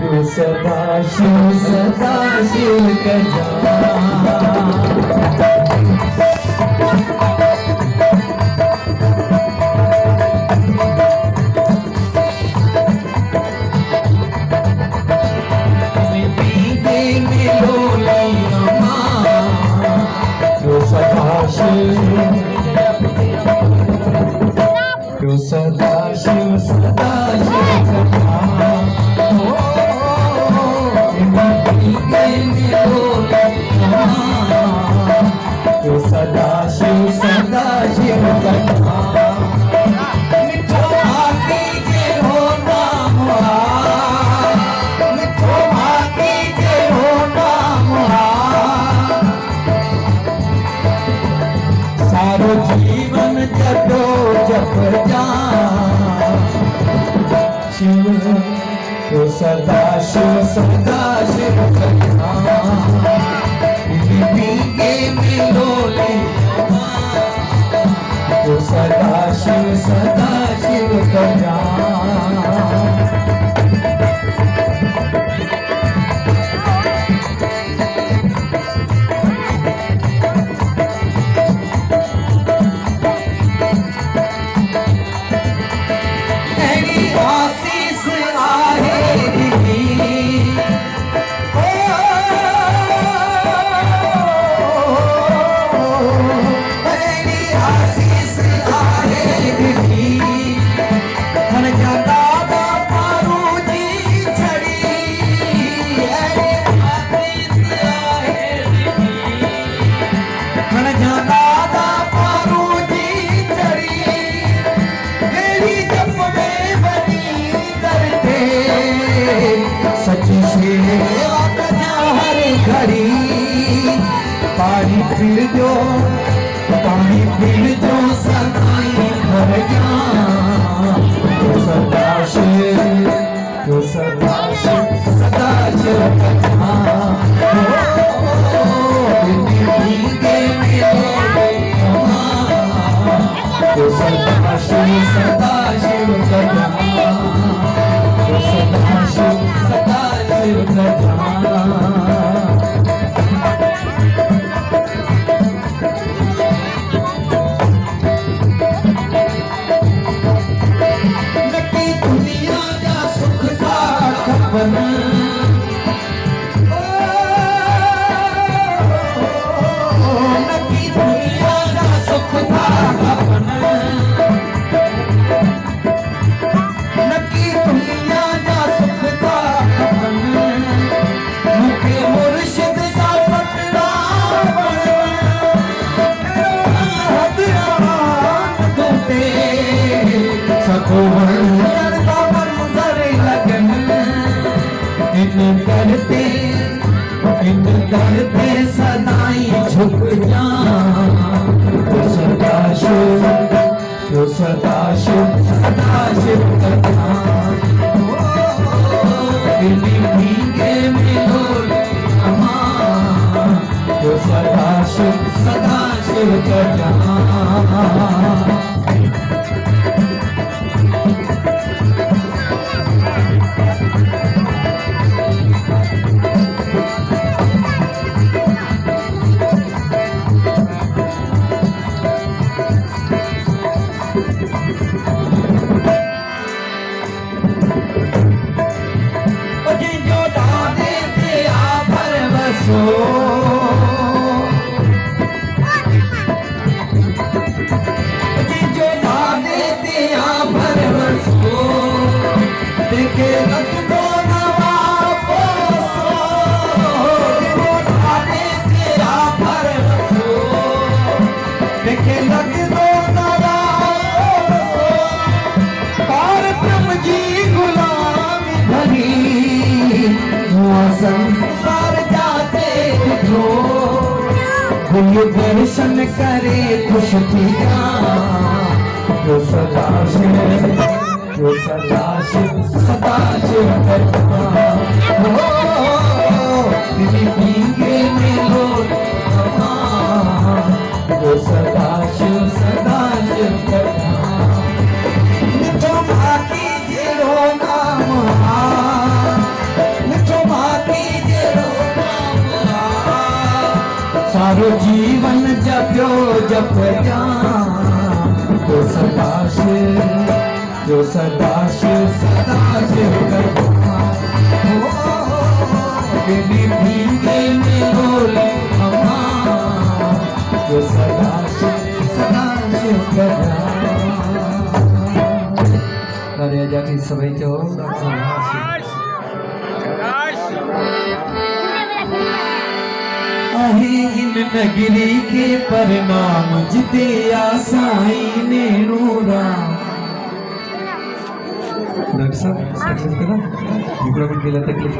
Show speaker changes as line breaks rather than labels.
तू सदा शिव गजा तू सदा शिव तू सदा शिव मिठो भागी जे हो नाम मिठो भागी जे हो नाम सारो जीवन जडो जप जा शिव तू सदा शिव भीगे मिलोले तू सदा शिव गजा पानी पीर जो सदाई भर जा तू सदा शिव सदा शिव भीगे मिलोले तू सदा शिव गजा तू सदा शिव गजा करते सदाई झुक जा तू सदा शिव कथा भीगे मिलोले तू सदा शिव कथा संसार जाते जो ये दर्शन करे खुश थी जो सदा शिव भीगे मिलोले जो सदा शिव तो बाकी जीरो नाम सारो जीवन जप्यो जपया तो सदाशिव सदाशिव करता तेरी भीगे में बोले अम्मा तो सदाशिव करता अरे जाती सभी तो इन नगरी के परिणाम जिते आसाई ने नूरा डॉक्टर साहब तकलीफ करा, तकलीफ